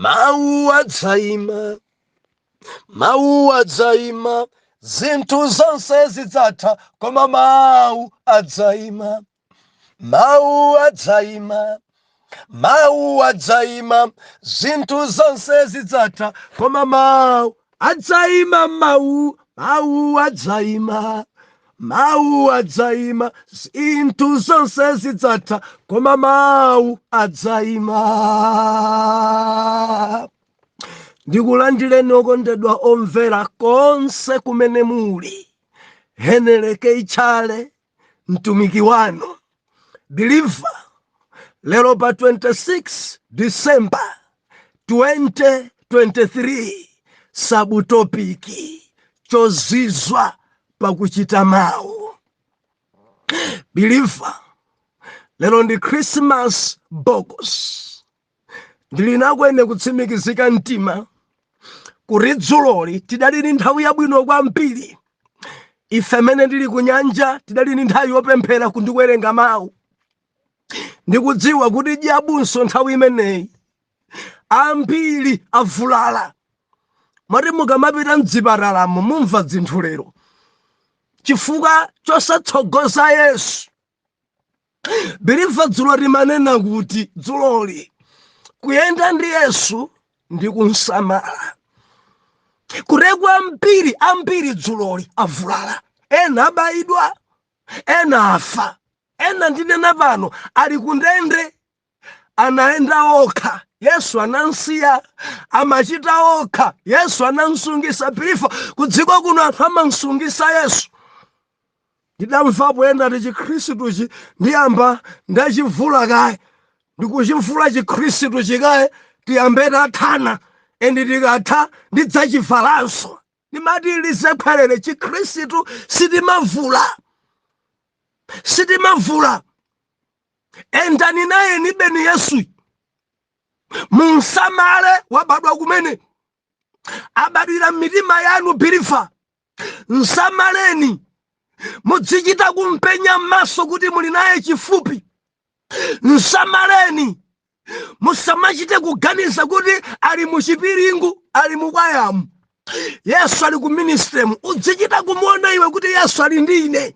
Mau adzaima, mau adzaima, zinthu zonse zidzatha, koma mau adzaima. Mau adzaima, mau adzaima, zinthu zonse zidzatha, koma mau adzaima. Mau adzaima, mau adzaima, zinthu zonse zidzatha, koma mau adzaima. Ndikulandireni okondedwa omvera konse kumene muli. Heneleke ichale mtumiki wanu believer lero pa 26 December 2023 sabutopiki chozizwa pakuchita mawu. Believer lero ndi Christmas bogus. Ndilinakwene kutsimikizika mtima kuti dzuloli tidalili nthawi yabwino kwambiri. Ife mene ndili kunyanja tidalili nthawi yopemphera kundikuwerenga mawu. Ndikudziwa kuti dyabunso nthawi imeneyi ambiri avulala. Mwati mukamapita mdzipatalamo mumva dzinthu lero chifukwa chosatsogoza Yesu. Biliva dzulo limanena kuti dzuloli kuyenda ndi Yesu ndi kunsamala. Kurekwa ambiri dzuloli avulala. Ena abayidwa, ena afa, ena ndinena pano ali kundende anaenda okha. Yesu anansiya, amachita okha. Yesu anansungisa. Biliva kudziko kuno anthu amansungisa Yesu. Ndidamvapo ena ti chikhristuchi ndiyamba ndachivula kaye. Ndikuchivula chikhristu chikaye tiyambe tathana. Endi tikatha ndidzachivalanso. Ndimati lizekhwelere chikhristu sitimavula. Sitimavula. Endani naye nibeni Yesu. Munsamale wabadwa kumene. Abadwira mitima yanu biliva. Nsamaleni. Mudzichita kumpenya maso kuti muli naye chifupi. Nsamaleni. Musamachite kuganiza kuti ali muchipiringu, ali mukwayamu. Yesu ali ku ministremu. Udzichita kumuona iwe kuti Yesu ali ndi ine.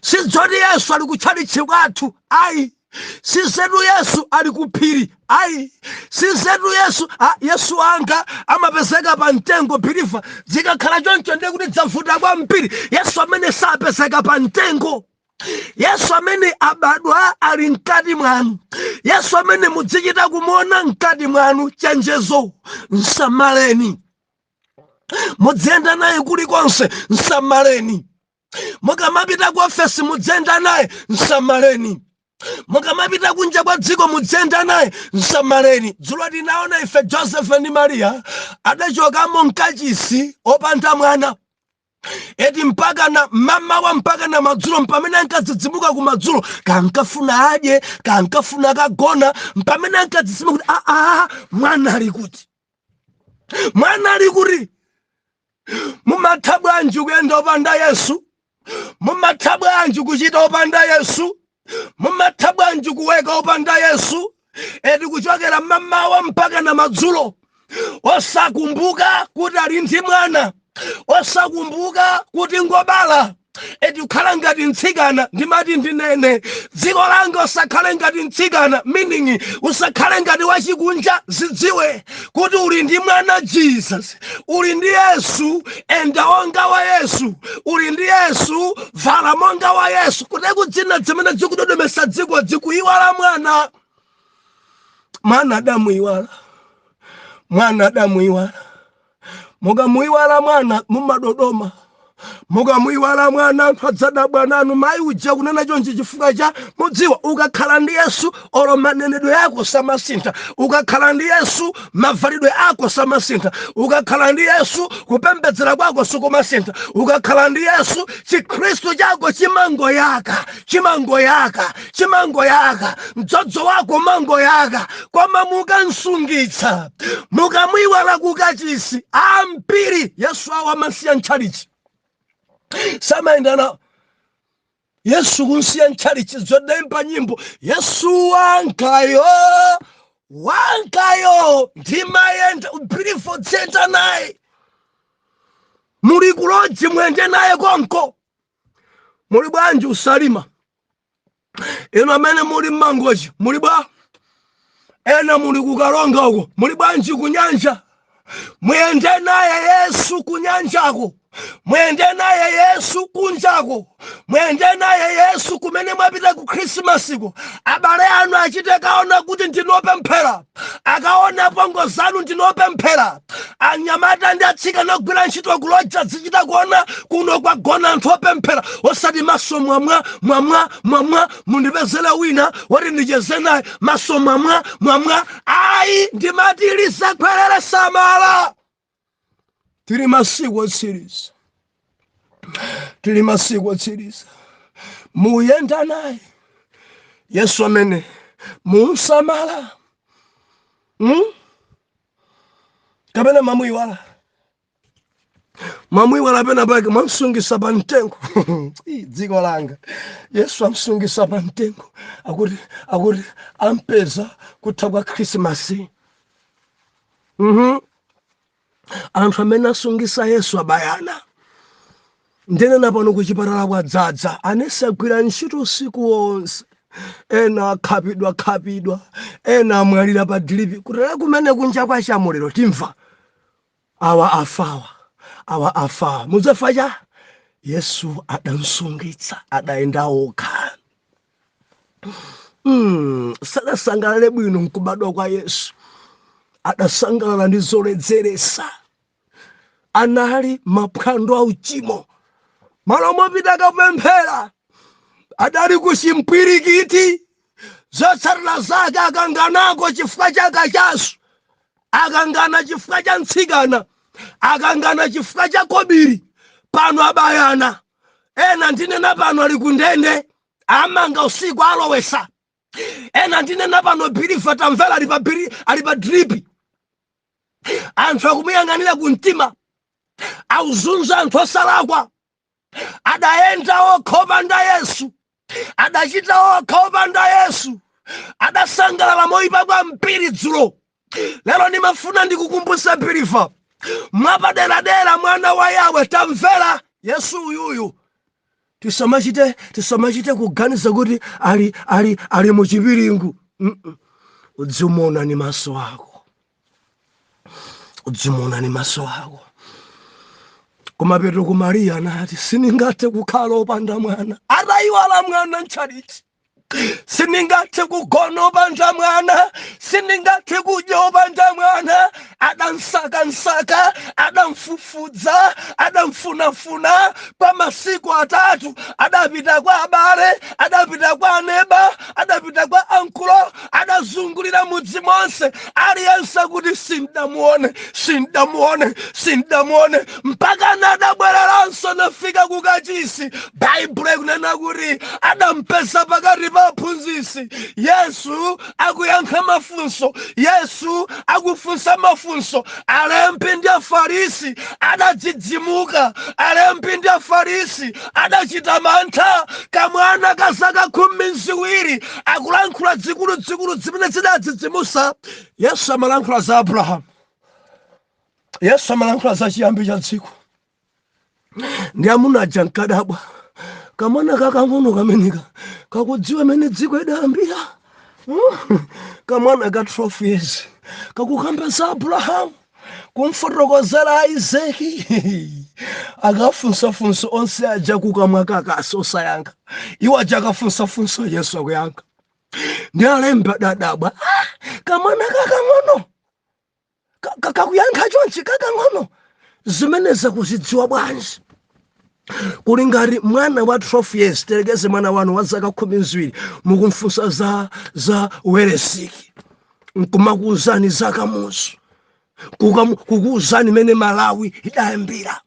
Sidzoti Yesu ali kutchalichi kwathu. Ayi. Sizetu Yesu ali kuphiri. Ayi. Sizetu Yesu. Yesu anga amapezeka pa mtengo biliva. Zikakhala choncho ndiye kuti dzavuta kwambiri. Yesu amene sapezeka pa mtengo. Yesu amene abadwa ali mkati mwanu. Yesu amene mudzichita kumuona mkati mwanu. Chenjezo. Nsamaleni. Mudzenda naye kulikonse. Nsamaleni. Mukamapita ku ofesi mudzenda naye. Nsamaleni. Mukamapita kunja kwa dziko mudzenda naye. Nsamaleni. Dzulo tinaona ife Joseph ndi Maria adachokamo mkachisi opanda mwana. Eti mpaka na mama wa mpaka na madzulo mpamene ankadzidzimuka ku madzulo kankafuna adye kankafuna kagona mpamene ankadzidzimuka kuti mwana ali kuti. Mwana ali kuti. Mumatha bwanji kuyenda opanda Yesu? Mumatha bwanji kuchita opanda Yesu? Mumatha bwanji kuweka opanda Yesu? Eti kuchokera mama wa mpaka na madzulo osakumbuka kuti ali ndi mwana. Osakumbuka kuti ngobala. Eti ukhala ngati mtsikana. Ndimati ndinene dziko langa usakhale ngati mtsikana. Meaning usakhale ngati wachikunja. Zidziwe kuti uli ndi mwana Jesus. Uli ndi Yesu. Enda onga wa Yesu. Uli ndi Yesu. Vala monga wa Yesu. Kuti kudzina zimene zikudodomesa dziko zikuyiwala mwana. Mwana adamuyiwala. Mwana adamuyiwala. Mukamuyiwala mwana mumadodoma. Mukamuyiwala mwana mpadzadabwa nanu. Mayi uja kunena chonchi chifukwa cha mudziwa ukakhala ndi Yesu olo manenedwe yako samasintha. Ukakhala ndi Yesu mavalidwe ako samasintha. Ukakhala ndi Yesu kupembedzera kwako sikumasintha. Ukakhala ndi Yesu chikhristu chako chimangoyaka. Chimangoyaka. Chimangoyaka. Mdzodzo wako mangoyaka. Koma mukansungitsa. Mukamuyiwala kukachisi. Ambiri Yesu awamasiya ntchalichi. Samaendana Yesu kunsiya ntchalichi zodemba nyimbo. Yesu wangayo wankayo ndimayenda ubirifo tseta naye muri kuloji mwende naye konko muri bwanji usalima ino amene muri mangoji muri bwa ena muri kukalonga uko muri bwanji kunyanja mwende naye Yesu kunyanjako mwende naye Yesu kunjako mwende naye Yesu kumene mwapita ku Christmas ko abale anu achite kaona kuti ndinope mphera akaona pongo zanu ndinope mphera anyamata ndi atsika nogwira ntchito kuloja zichita kuona kuno kwagona nthope mphera osati maso mwamwa mundipezele wina woti ndicheze naye maso mwamwa ayi ndimati lisakhwerere samala tili masiku otsiriza muyenda naye Yesu amene munsamala kapena mamuiwala pena pake mwamsungisa pa mtengo dziko langa Yesu amsungisa pa mtengo akuti ampeza kutha kwa Krismasi. Anthu amene asungisa Yesu abayana ndene napano kuchipatala kwadzadza anesagwira ntchito usiku wonse ena akhapidwa ena amwalira pa dripi kutera kumene kunja kwa chamuliro timva awa afa mudzafa cha Yesu adamsungitsa adayenda okha. Sadasangalale bwino nkubadwa kwa Yesu adasangalala ndi zoledzeresa anali maphwando auchimo malo mopita kapemphera adali kuchimpwirikiti zotsatira zake akanganako chifukwa cha kachasu akangana chifukwa cha ntsikana akangana chifukwa cha kobiri pano abayana ena ndinena pano ali kundende amanga usiku alowesa ena ndinena pano birifa tamvera ali pa dripi anthu akumuyang'anira kumtima auzunza anthu osalakwa adayenda okhopanda Yesu adachita okhopanda Yesu adasangalala moyipa kwa mpiri dzulo. Lero ndimafuna ndikukumbutsa birifa mwapaderadera mwana wa Yawe tamvera Yesu uyuyu tisamachite kuganiza kuti ali muchipiringu. Udzimona ni maso ako kumapeto ku Maria anati siningathe kukhala opanda mwana adayiwala mwana ntchalichi siningathe kugona opanda mwana siningathe kudya opanda mwana adansaka adamfufudza adamfunafuna pa masiku 3 adapita kwa abale adapita kwa aneba adapita kwa ankulo adazungulira mudzi monse aliyense kuti sindamuone mpaka nadabwereranso nafika kukachisi. Baibulo ikunena kuti adampeza pakati pa aphunzitsi. Yesu akuyankha mafunso Yesu akufunsa mafunso. Alembi ndi Afarisi adadzidzimuka alembi ndi Afarisi adachita mantha. Kamwana ka zaka 12 akulankhula dzikulu zimene zidadzidzimusa. Yesu amalankhula za Abrahamu Yesu amalankhula za chiyambi cha dziko ndi amuna aja nkadabwa kamwana kakang'ono kameneka kakudziwa mene dziko idayambira. Kamwana ka 12 years kakukamba za Abrahamu kumfotokozera Isaki akafunsafunso onse aja kukamwa kakasi osayankha iwo aja akafunsafunso Yesu akuyankha. Ndi alembi adadabwa kamwana kakang'ono kakuyankha chonchi kakang'ono zimene zakuzidziwa bwanji kuli ngati mwana wa 12 years terekeze mwana wanu wa zaka 12 mukumfunsa za weresiki nkumakuuzani zakamuzu kukuuzani mene Malawi idayambira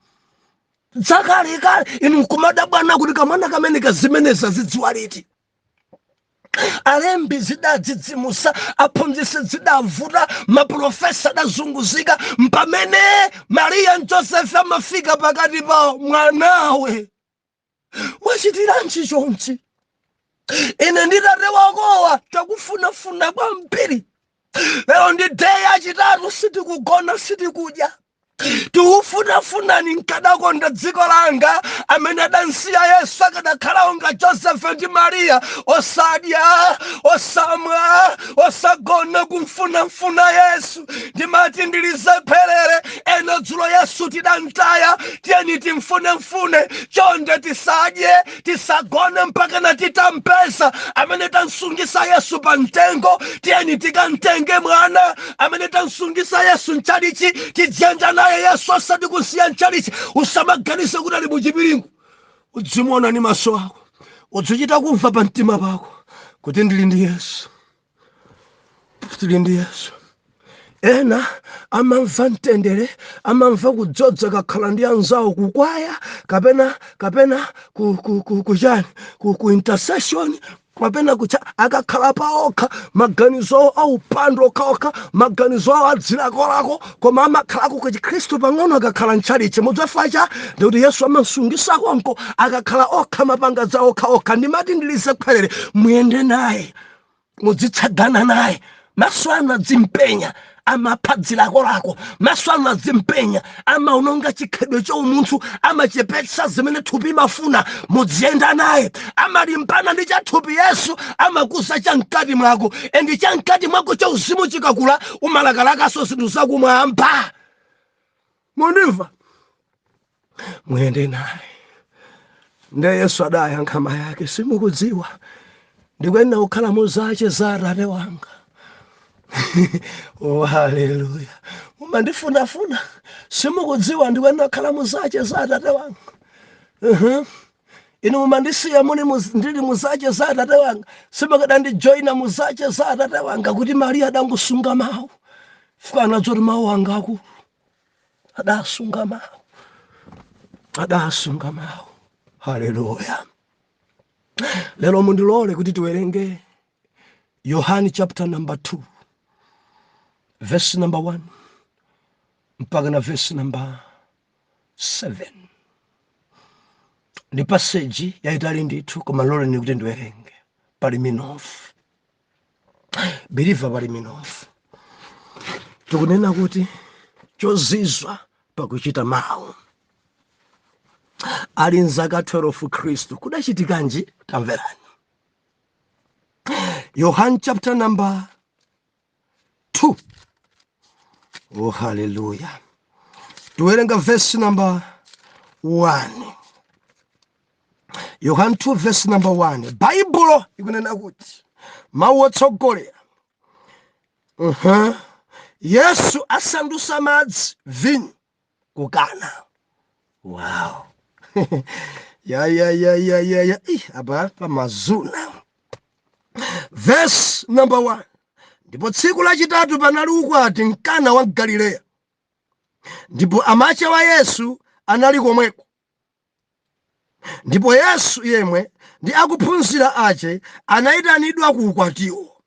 dzakalekale inu nkumadabwana kuti kamwana kamene kazimeneza zidziwa liti. Alembi zidadzidzimusa aphunzitsi zidavuta maprofesa adazunguzika mpamene Maria ndi Josefu amafika pakati pa mwanawe. Wachitiranji chonchi ine ndi tate wakowa takufunafuna kwambiri lero ndi day yachitatu sitikugona sitikudya tiufunafunani nkadakonda dziko langa amene adansiya Yesu akadakhala onga Joseph ndi Maria osadya osamwa osagona kumfunafuna Yesu ndimati ndilizepherere ena dzulo Yesu tidamtaya tiyeni timfunefune chonde tisadye tisagone mpaka na titampeza amene tansungisa Yesu pa mtengo tiyeni tikamtenge mwana amene tansungisa Yesu mchalichi tidziyenda naye Yesu asati kusiya mchalichi usamaganize kuti ali muchipiringu udzimuona ni maso ako udzichita kumva pa mtima pako kuti ndili ndi Yesu tili ndi Yesu. Ena amamva mtendere amamva kudzodza kakhala ndi anzawo kukwaya kapena kujani ku intercession kapena kucha akakhala paokha maganizo au pando okha maganizo adzilakolako koma amakhalako ku Khristu pang'ono akakhala mchalichi mudzafacha ndikuti Yesu amasungisa konko akakhala okha mapanga dza okha ndimati ndilizepherere muyende naye mudzitsagana naye maso anadzimpenya amaphadzilako lako maso anadzimpenya amaunonga chikhedwe choumunthu amachepetsa zimene thupi mafuna mudziyenda naye amalimbana ndi chathupi Yesu amakusa chamkati mwako endi chamkati mwako chauzimu chikakula umalakalakaso zinthu zakumwamba mundimva muyende naye nde Yesu adayankha amayi ake simukudziwa ndikuyenera kukhala muzache za Atate wanga. Oh haleluya umandifunafuna simukudziwa ndikuyenera kukhala muzache za Atate wanga. Inu mumandisiya ndili muzache za Atate wanga simakada ndijoyina muzache za Atate wanga kuti Maria adangusunga mawu fukana zoti mawu anga akulu adasunga mawu. Haleluya. Lero mundilole kuti tiwerenge Yohani chapter number 2 verse number 1 mpaka na verse number 7. Ndi passage yaitali ndithu koma lole ni kuti ndiwerenge pali minofu believer pali minofu tikunena kuti chozizwa pakuchita mawu. Ali nzaka 12 Khristu kudachitikanji tamverani. Yohani chapter number 2. Oh hallelujah. Tuwerenga verse number 1. Yohani 2 verse number 1. Bible ikunena kuti mawu otsogolera. Yesu asandusa madzi vinyo kukana. Wow. ya apa pamazuna. Verse number 1. Ndipo tsiku lachitatu panali ukwati mkana wa Galileya. Ndipo amache wa Yesu anali komweko. Ndipo Yesu yemwe ndi akuphunzira ache anayitanidwa ku ukwatiwo.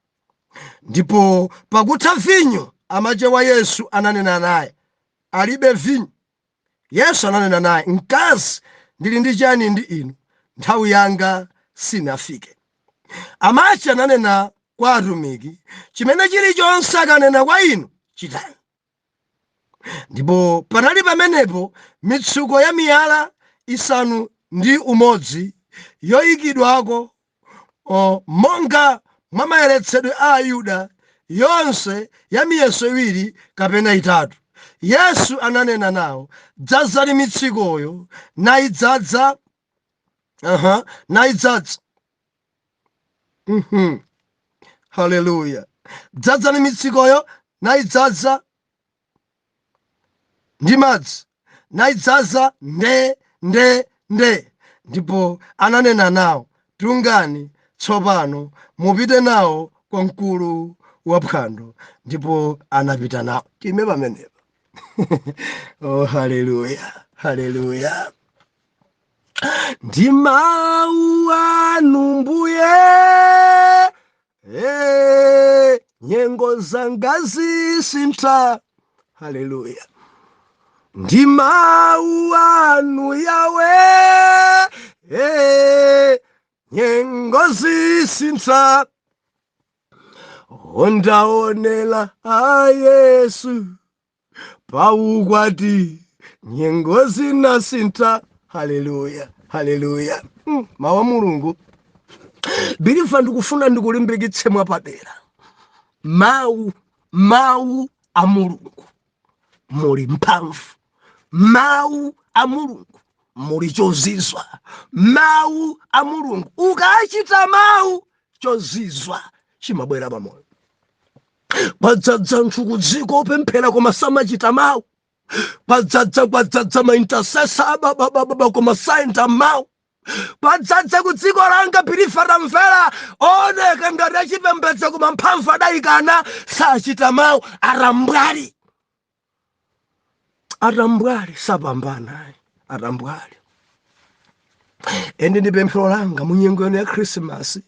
Ndipo pakutha vinyo amache wa Yesu ananena naye, alibe vinyo. Yesu ananena naye, mkazi ndili ndi chani ndi inu, nthawi yanga sinafike. Amache ananena kwa atumiki, chimene chilichonse akanena kwa inu chitani. Ndipo panali pamenepo mitsuko ya miyala isanu ndi umodzi yoyikidwako monga mwa mayeretsedwe a Ayuda, yonse ya miyeso iwiri kapena itatu. Yesu ananena nawo, dzazani mitsikoyo nayidzadza. Nayidzadza. Haleluya. Dzadzani mitsikoyo nayidzadza ndi madzi, nayidzadza nde. Ndipo ananena nawo, tungani tsopano mupite nawo kwa mkulu wa phwando. Ndipo anapita nawo. Time pamenepa. Oh haleluya. Haleluya. Ndi mawu anu Mbuye nyengo zanga zisintha. Haleluya. Ndi mawu anu Yawe nyengo zisintha. ondaonela a Yesu paukwati nyengo zinasintha. Haleluya, haleluya. Mawu a Mulungu biliva ndikufuna ndikulimbikitse mwapadera. Mawu a Mulungu muli mphamvu. Mawu a Mulungu muli chozizwa. Mawu a Mulungu ukachita mawu, chozizwa chimabwera pamoyo. Padzadza anthu kudziko opemphera koma samachita mawu. Padzadza ma intercessor koma sayenda mawu. Padzadza kudziko langa biliva tamvera oneka ngati achipembedzo koma mphamvu adayikana sachita mawu. Atambwali sapambana. Atambwali. Ende ndi pemphero langa mu nyengo ya Christmas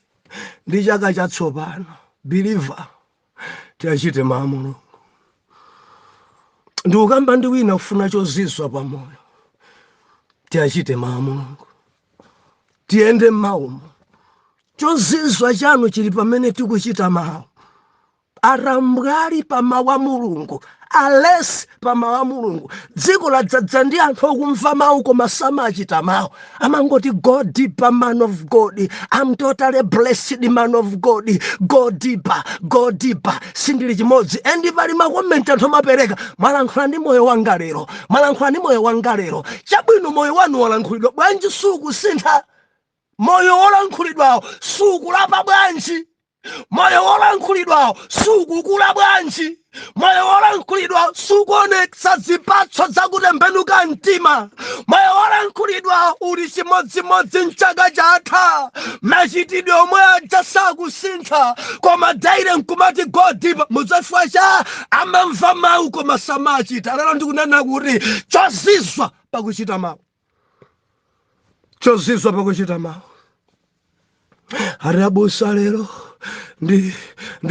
ndi chaka chatsopano, biliva tiachite mawu a Mulungu. Ndikukamba ndi wina kufuna chozizwa pamoyo, tiachite mawu a Mulungu. Tiende m'mawumo. Chozizwa chanu chili pamene tikuchita mawu. Atambwali pa mawu a Mulungu, alesi pa mawu a Mulungu. Dziko ladzadza ndi anthu okumva mawu koma samachita mawu. Amangoti go deeper, man of God. I'm totally blessed, man of God. Go deeper, go deeper. Sindili chimodzi. Endi pali makomenti anthu amapereka. Mwalankhula ndi moyo wanga lero. Mwalankhula ndi moyo wanga lero. Chabwino moyo wanu walankhulidwa. Bwanji sukusintha? Moyo wolankhulidwawo sukulapa bwanji? Moyo wolankhulidwawo sukukula bwanji? Moyo wolankhulidwawo sukuonetsa zipatso zakutembenuka mtima. Moyo wolankhulidwawo uli chimodzimodzi mchaka chatha. Machitidwe omwe aja sakusintha koma daire nkumati go deeper. Mudzafika cha amamva mawu koma samachita. Lero ndikunena kuti chozizwa pakuchita mawu. Chozizwa pakuchita mawu. Arabusa lero ndi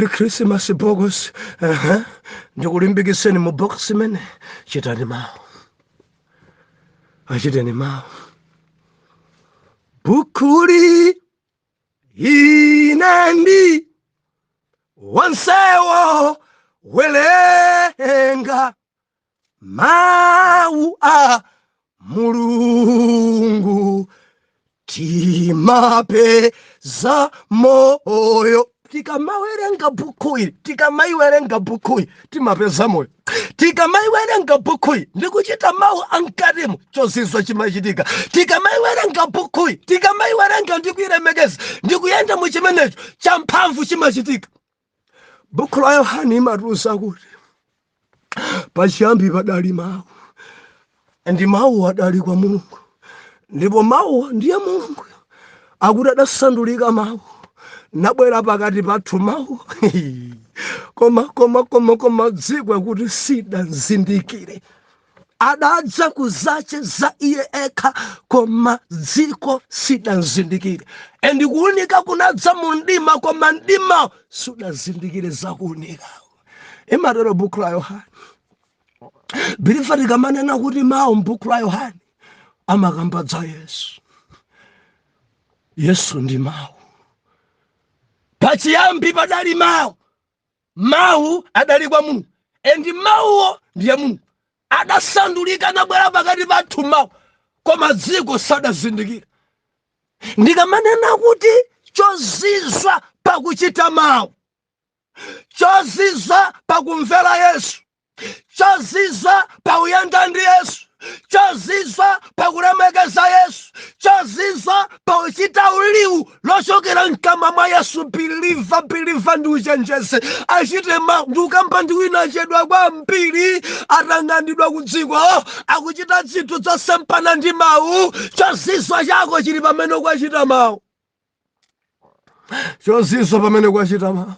Christmas box. Ndikulimbikitseni mu box imene chitani mawu. Achiteni mawu. Bukuli inandi wansewo welenga mawu a Mulungu timapeza moyo. Tikamaiwerenga buku ili timapeza moyo. Tikamaiwerenga buku ili ndikuchita mawu ankatimo chozizwa chimachitika. Tikamaiwerenga buku ili, tikamaiwerenga ndikuyilemekeza, ndikuyenda mu chimenecho champhamvu chimachitika. Buku la Yohane imatiuza kuti pachiyambi padali mawu, ndi mawu adali kwa Mulungu, ndipo mawu ndiye Mulungu. Akuti adasandulika mawu nabwera pakati pathu mawu. Koma dziko kuti sidanzindikire. Adadza kuzache za iye ekha koma dziko sidanzindikire. Ndikuunika kunadza mu mdima koma mdima sudazindikire zakuunika. Imatero buku la Yohane. Biliva tikamanena kuti mawu m'buku la Yohane amakamba za Yesu. Yesu ndi mawu. Pachiyambi padali mawu. Mawu adali kwa Mulungu. Endi mawuwo ndiye Mulungu. Adasandulika nabwera pakati pathu mawu koma dziko sadazindikira. Ndikamanena kuti chozizwa pakuchita mawu. Chozizwa pakumvera Yesu. Chozizwa pauyenda ndi Yesu. Chozizwa pakulemekeza Yesu. Chozizwa pauchita uliwu lochokera mkamwa mwa Yesu. Biliva ndi uchenjeze. Achite mawu. Ndikukamba ndi wina achedwa kwa mpiri atang'anidwa ku dziko akuchita zinthu zosempana ndi mawu. Chozizwa chako chili pamene kwachita mawu. Chozizwa pamene kwachita mawu.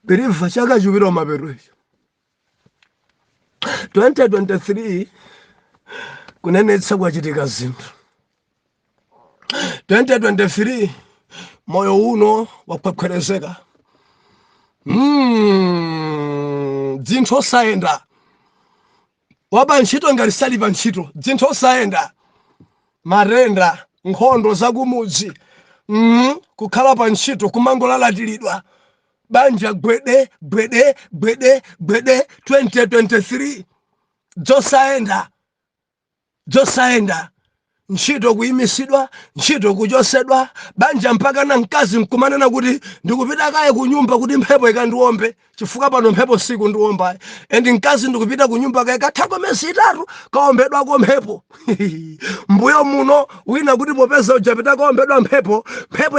Biliva chaka chupita mapeto. 2023 kunenetsa kwachitika zinthu. 2023 moyo uno wakwekwerezeka. Dzinthu osayenda. Waba ntchito ngati sali pa ntchito. Dzinthu osayenda. Marenda, nkhondo zakumudzi, kukhala pa ntchito kumangolalatilidwa banja gwede 2023 dzosayenda ntchito kuyimisidwa, ntchito kuchosedwa, banja mpaka na mkazi nkumanena kuti ndikupita kaye kunyumba kuti mphepo ikandiwombe chifukwa pano mphepo siku ndiwomba, endi mkazi ndikupita kunyumba kaye kathako mesi itatu kawombedwako mphepo. Mbuyo muno wina kuti popeza ujapita kawombedwa mphepo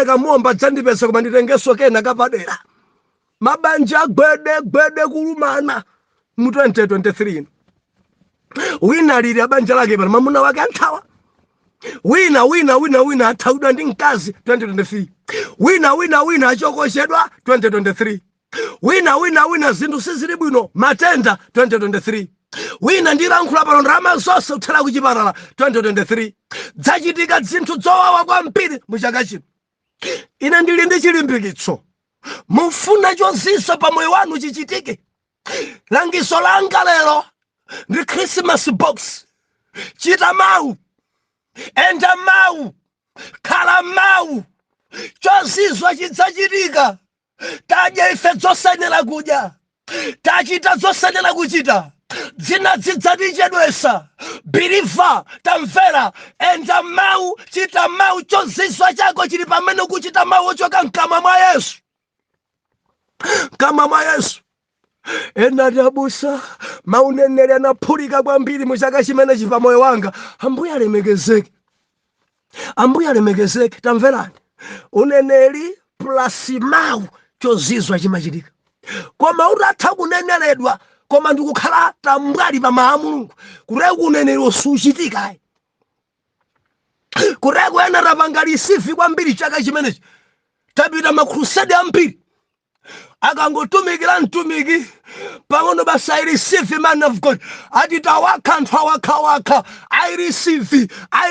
ikamuwomba dzandipesa koma nditengeso kena kapadera. Mabanja gwede kulumana mu 2023. Wina lili abanja lake pano mamuna wake anthawa. Wina athawidwa ndi mkazi 2023. Wina achokoshedwa 2023. Wina zinthu sizili bwino matenda 2023. Wina ndilankhula pano ndalama zonse kuthera kuchipatala 2023. Dzachitika zinthu zowawa kwambiri mu chaka chino. Ine ndili ndi chilimbikitso. Mufuna chozizwa pa moyo wanu chichitike. Langiso langa lero ndi Christmas box. Chita mawu, enda mawu, khala mawu, chozizwa chidzachitika. Tadya ife zosanera kudya, tachita zosanera kuchita, dzina dzidzatichedwesa. Biliva tamvera, enda mawu, chita mawu, chozizwa chako chili pamene kuchita mawu ochoka mkamwa mwa Yesu. Mkamwa mwa Yesu. Ena tabusa mauneneri anaphulika kwambiri mu chaka chimene chipa moyo wanga. Ambuye alemekezeke. Tamverani, uneneri plus mawu chozizwa chimachitika. Koma utatha kuneneredwa koma ndikukhala tambwali pa mawu a Mulungu kuregu uneneri osuchitika. Kuregu ena tapanga lisifi kwambiri chaka chimenechi. Tapita makrusade ambiri akangotumikira mtumiki pang'ono basa I receive man of God. Ati tawaka anthu awakawaka. I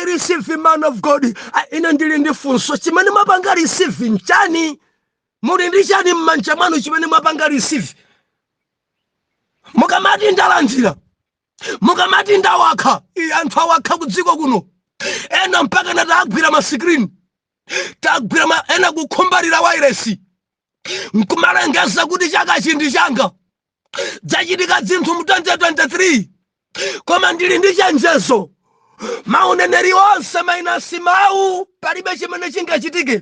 receive man of God. Ine ndili ndi funso chimene mwapanga receive nchani? Muli ndi chani m'manja mwanu chimene mwapanga receive? Mukamati ndalandira, mukamati ndawakha, anthu awakha kudziko kuno. Ena mpaka natagwira ma screen, tagwira ena kukhumbalira wireless. Nkumalengeza kuti chaka chindi changa. Dzachitika zinthu mu 2023. Koma ndili ndi chenjezo. Mauneneri onse mainasi mawu palibe chimene chingachitike.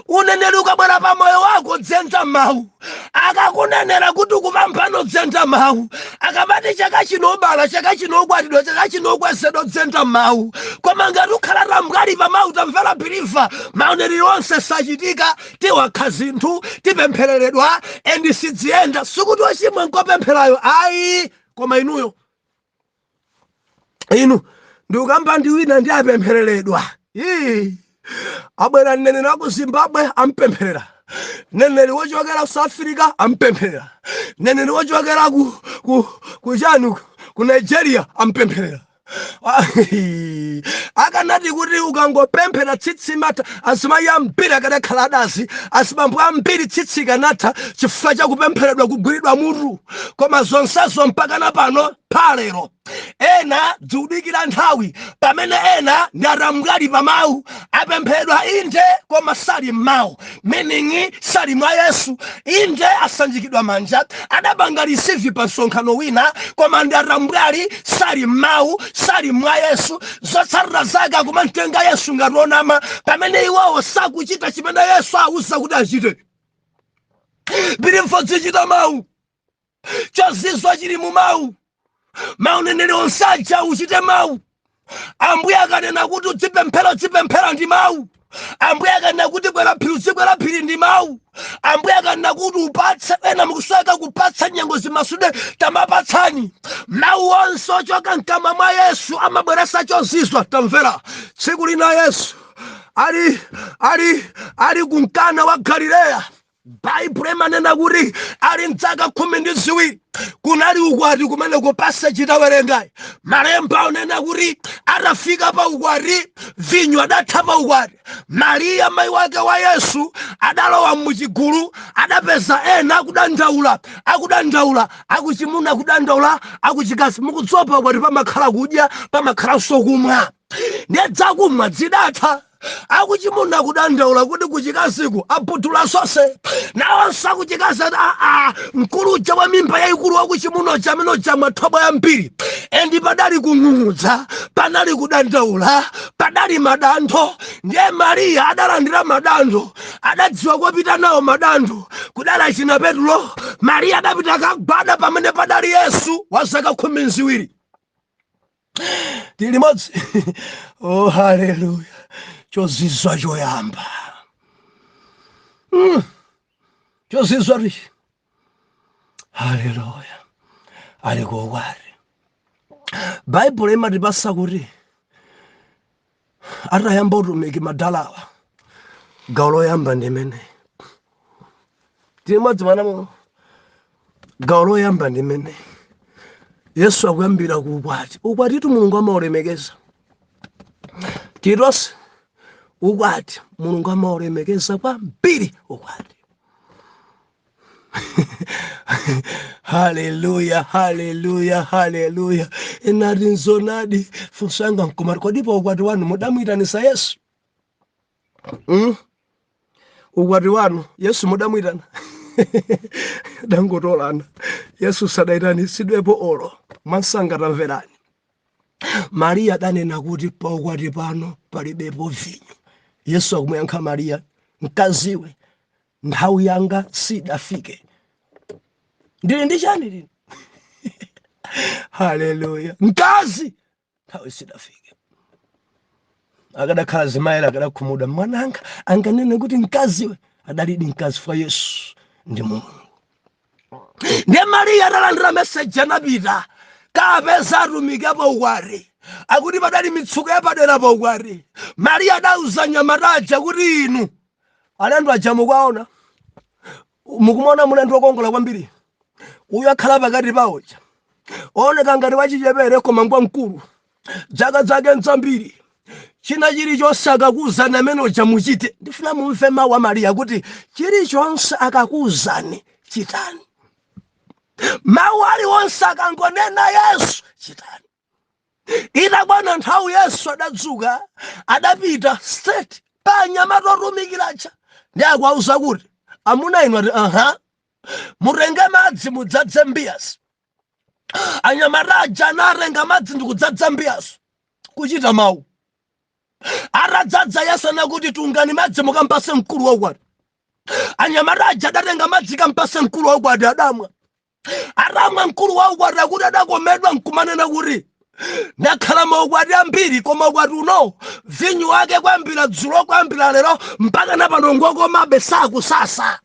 Uneneri ukabwera pa moyo wako dzenza mawu. Akakunenera kuti ukupambano dzenza mawu. Akabati chaka chinobala, chaka chinokwatidwa, chaka chinokwezedwa dzenza mawu. Koma ngati ukhala tambwali pa mawu tamvera biliva, mauneneri onse sachitika, tiwakha zinthu, tipemphereredwa, endi sidziyenda. Sikuti wachimwe nkopempherayo, ayi, koma inuyo. Inu ndikamba ndiwina ndi apemphereredwa. Abwera mneneri wa ku Zimbabwe ampempherera. Mneneri wochokera South Africa ampempherera. Mneneri wochokera ku Nigeria ampempherera. Akanati kuti ukangopemphera tsitsi mata asimayi ambiri akadakhala adasi, asibambo ambiri tsitsi kanatha chifukwa cha kupempheredwa kugwiridwa mutu. Koma zonsezo mpaka na pano palero ena dziudikira nthawi pamene ena ndi atambwali pa mawu apempheredwa inde koma sali mawu, meaning sali mwa Yesu. Inde asanjikidwa manja, adapanga receive pa msonkhano wina, koma ndi atambwali sali mawu, sali mwa Yesu. Zotsatira zake akumantenga Yesu ngati onama pamene iwowo sakuchita chimene Yesu awuza kuti achite. Biliva zichita mawu, chozizwa chili mu mawu. Mauneneri onse aja uchite mawu. Ambuye akanena kuti udzipemphera ndi mawu. Ambuye akanena kuti bwera phiri ndi mawu. Ambuye akanena kuti upatse ena mukusweka kupatsa nyengo zimasude tamapatsani. Mawu onse ochoka mkamwa mwa Yesu amabweresa chozizwa. Tamvera, tsiku lina Yesu ali kumkana wa Galileya. Bible imanena kuti ali mdzaka 12 kunali ukwati kumene kupasa chitawerengayi. Malemba anena kuti atafika pa ukwati vinyo adatha pa ukwati. Mariya mayi wake wa Yesu adalowa muchigulu, adapeza ena akudandaula, akuchimuna kudandaula, akuchikasi. Mukudzopa ukwati pamakhala kudya, pamakhala sokumwa. Ndedzakumwa zidatha. akuchimuna kudandaula kuti kuchikasiku aputula sose nawonsa kuchikasa mkuluja wa mimba yaikulu wakuchimuno chamino chamwa thobo yambiri endi padali kung'ung'udza panali kudandaula padali madantho ndiye Mariya adalandira madantho adadziwa kopita nawo madantho kudala china Petulo Mariya adapita kagwada pamene padali Yesu wa zaka 12 tili modzi. Oh haleluya. Chozizwa choyamba chozizwa richi haleluya ali kokwati Bible imatipasa kuti atayamba utumiki madalawa gawo loyamba ndimene tili modzi manamo gawo loyamba ndimene Yesu akuyambira ku ukwati Mulungu amaolemekeza tirosi ukwati Mulungu amaolemekeza kwambiri ukwati. Haleluya haleluya haleluya enati nzonadi funsanga nkumari kodipo ukwati wanu mudamwitanisa Yesu ukwati wanu Yesu mudamwitana dangotolana Yesu sadaitanitsidwepo olo mansanga tamverani. Mariya adanena kuti pa ukwati pano palibepo vinyo. Yesu akumuyankha Mariya, mkaziwe nthawi yanga sidafike. Ndili ndi chani lino? Haleluya. Mkazi nthawi sidafike. Akadakhala zimayela akadakhumuda mwananga anganene kuti mkaziwe adalidi mkazi fa Yesu ndi Mulungu. Ndiye Mariya adalandira message anapita kapeza atumiki apa ukwati akuti padali mitsuko yapadera pa ukwati. Mariya adauza nyamataja kuti inu alendo aja mukwaona mukumona mulendo wokongola kwambiri uyu akhala pakati pawoja oneka ngati wachichepere koma ngwa mkulu zaka zake nzambiri china chilichonse akakuwuzani amene uja muchite. Ndifuna mumve mawu a Mariya kuti chilichonse akakuwuzani chitani. Mawu aliwonse akangonena Yesu chitani. Itakwana nthawi Yesu adadzuka adapita straight pa anyamata otumikiracha ndi akuwauza kuti amuna inu ati mutenge madzi mudzadze mbiyasi. Anyamata aja anatenga madzi ndi kudzadza mbiyasi kuchita mawu. Atadzadza Yesu anakuti tungani madzi mukampase mkulu waukwati. Anyamata aja adatenga madzi kampase mkulu waukwati adamwa. Aramwa mkulu waukwati akuti adakomedwa nkumanena kuti ndakhala maukwati ambiri koma ukwati uno vinyo wake kwambira dzulo kwambira lero mpaka napano komabe sakusasa.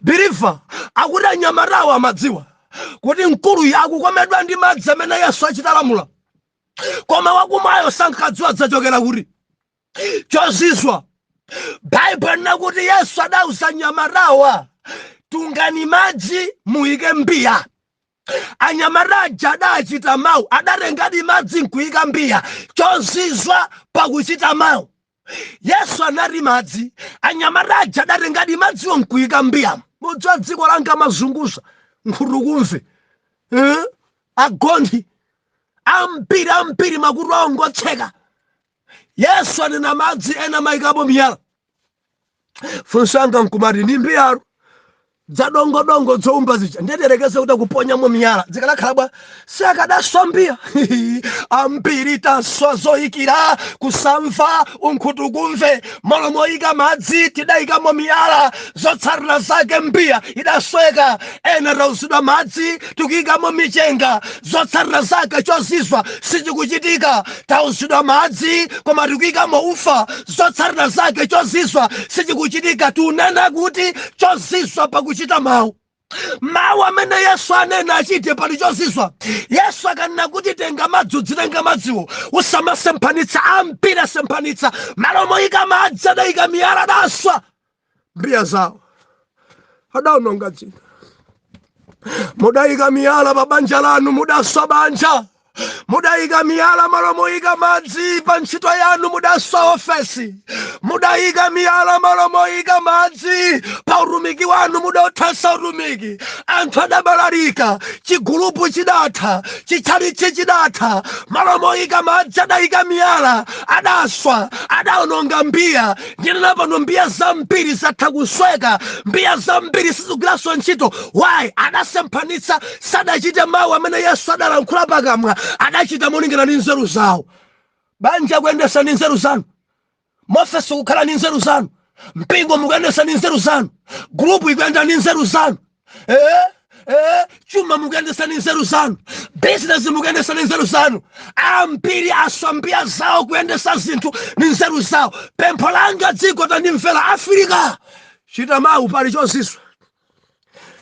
Biriva akuti anyamatawo amadziwa kuti mkulu akukomedwa ndi madzi amene Yesu achitalamula koma wakumayo sankadziwa zachokera kuti. Chozizwa Bible nakuti Yesu adauza anyamatawa tungani madzi muike mbiya. Anyamataja adachita mawu adatengadi madzi nkuika mbiya. Chozizwa pakuchita mawu Yesu anati madzi anyamataja adatengadi madziwo nkuika mbiya. Mudziwa dziko langa mazunguza nkhutukumve agondi ambiri makutu awo ngotseka. Yesu anena madzi ena maikapo miyala. Funsanga nkumati ni mbiyalo dzadongodongo dzoumba zija ndederekeze kuti kuponyamo miyala zikalakhalabwa sakadaswambia. Ambiri taswa zoyikira kusamva unkhutukumve molomoyika madzi tidayikamo miyala zotsatira zake mbiya idasweka. Ena tausidwa madzi tikuyikamo michenga zotsatira zake chozizwa sichikuchitika. Tausidwa madzi koma tikuyikamo ufa zotsatira zake chozizwa sichikuchitika. Tunena kuti chozizwa pakuchita mawu. Mawu amene Yesu anena achite pali chozizwa. Yesu akanena kuti tenga madzi udzitenga madziwo usamasemphanitsa. Ambiri asemphanitsa malomoyika madzi adayika miyala adaswa mbiya zawo adaononga dzina. Mudayika miyala pa banja lanu mudaswa banja. Mudaika miyala malo moika madzi pa ntchito yanu mudaswa ofesi. Mudaika miyala malo moika madzi pa utumiki wanu mudauthansa utumiki. Anthu adabalalika, chigulupu chidatha, chichalichi chidatha, malo moika madzi adaika miyala, adaswa, adaononga mbiya. Ndinena pano mbiya zambiri zatha kusweka, mbiya zambiri sizigwiranso ntchito. Why? Adasemphanitsa, sadachite mawu amene Yesu adalankhula pakamwa, adachita molingana ndi nzeru zawo. Banja kuyendesa ndi nzeru zanu, mofesi kukhala ndi nzeru zanu, mpingo mukuyendesa ndi nzeru zanu, grupu ikuyenda ndi nzeru zanu, chuma mukuyendesa ndi nzeru zanu, business mukuyendesa ndi nzeru zanu. Ambiri aswa mbiya zawo kuyendesa zinthu ndi nzeru zawo. Pempho langa dziko tandimvera Afrika, chita mawu pali chozizwa,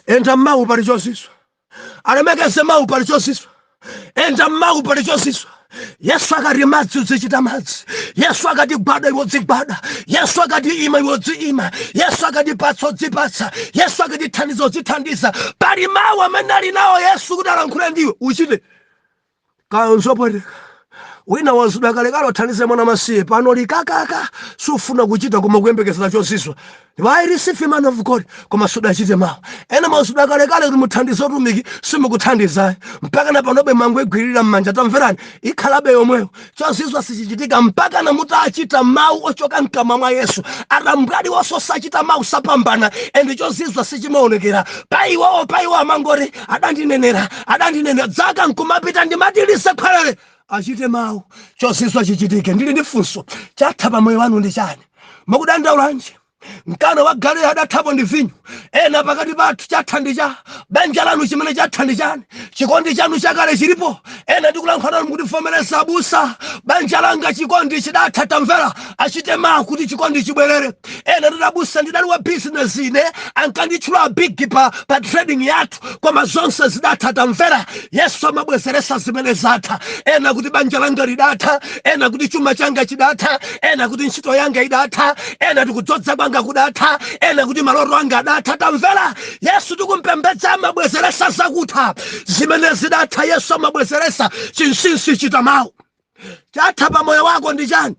enda mawu pali chozizwa, alemekeze mawu pali chozizwa, enda mawu pali chozizwa. Yesu akati madzi uzichita madzi, Yesu akati gwada iwe udzigwada, Yesu akati ima iwe udziima, Yesu akati patsa udzipatsa, Yesu akati thandiza udzithandiza. Pali mawu amene ali nawo Yesu kuti alankhule ndiwe uchite. Kaya nzopweteka wina wazidwa kalekale uthandize mwana masiye pano likakaka sufuna kuchita koma kuyembekezera chozizwa. I receive man of God koma sudachite mawu. Ena mazidwa kalekale kuti muthandize utumiki simukuthandiza mpaka na panobe mangu egwirira m'manja. Tamverani, ikhalabe yomweyo chozizwa sichichitika mpaka na mutachita mawu ochoka mkamwa mwa Yesu. Arambwali wasosachita mawu sapambana ende chozizwa sichimaonekera. Paiwo amangori adandinenera dzaka nkumapita ndimatilise khwalere. Achite mawu chozizwa chichitike. Ndili ndi funso, chatha pa moyo wanu ndi chani? Mukudandaulanji? Mkana wa gale adathapo ndi vinyo. Ena pakati pathu chatha ndi cha banja lanu chimene chatha ndi chani? Chikondi chanu chakale chilipo. Ena ndikulankhula mukutivomereza abusa, banja langa chikondi chidatha. Tamvera, achite mawu kuti chikondi chibwerere. Ena nditabusa ndidali wa business ine ankanditchula big pa trading yathu koma zonse zidatha. Tamvera, Yesu amabwezeresa zimene zatha. Ena kuti banja langa lidatha, ena kuti chuma changa chidatha, ena kuti ntchito yanga idatha, ena tikudzodza kwanga kudatha, ena kuti maloto anga adatha. Tamvera, Yesu tikumpembedza amabwezeresa zakutha zimene zidatha. Yesu amabwezeresa chinsinsi. Chita mawu. Chatha pa moyo wako ndi chani?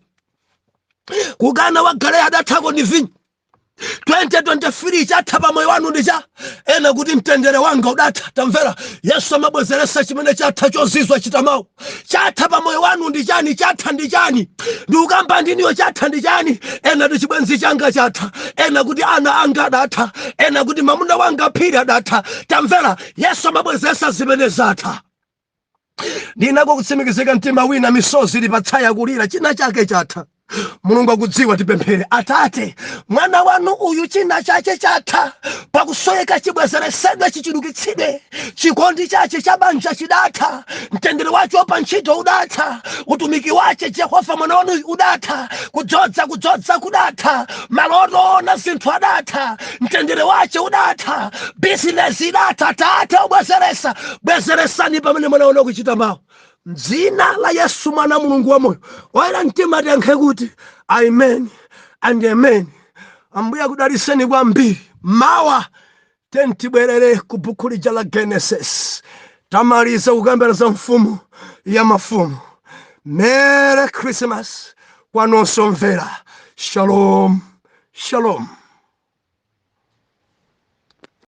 Kukana wa gale adathako ndi vinyo. 2023 chatha pa moyo wanu ndi cha? Ena kuti mtendere wanga udatha. Tamvera, Yesu amabwezeresa chimene chatha chozizwa. Chita mawu. Chatha pa moyo wanu ndi chani? Chatha ndi chani? Ndi ukamba ndiniyo chatha ndi chani? Ena kuti chibwenzi changa chatha, ena kuti ana anga adatha, ena kuti mamuna wanga phiri adatha. Tamvera, Yesu amabwezeresa zimene zatha. Ndinako kutsimikizika mtima wina misozi ili patsaya kulira china chake chatha. Mulungu akudziwa tipemphere. Atate, mwana wanu uyu china chache chatha, pakusoyeka chibwezeresedwe chichulukitsidwe. Chikondi chache cha banja chidatha, mtendere wache pa ntchito udatha, utumiki wache Jehova mwana wanu udatha, kudzodza kudatha, maloto na zinthu adatha, mtendere wache udatha, business idatha. Tate bwezeresani pamene mwana wanu kuchita mawu. M'dzina la Yesu mwana Mulungu wa moyo, oyera mtima tiyankhe kuti amen and amen. Ambuye akudaliseni kwambiri. Mawa tentibwerere ku buku lija la Genesis, tamaliza kukambira za mfumu ya mafumu. Merry Christmas kwa nonse omvera. Shalom, shalom.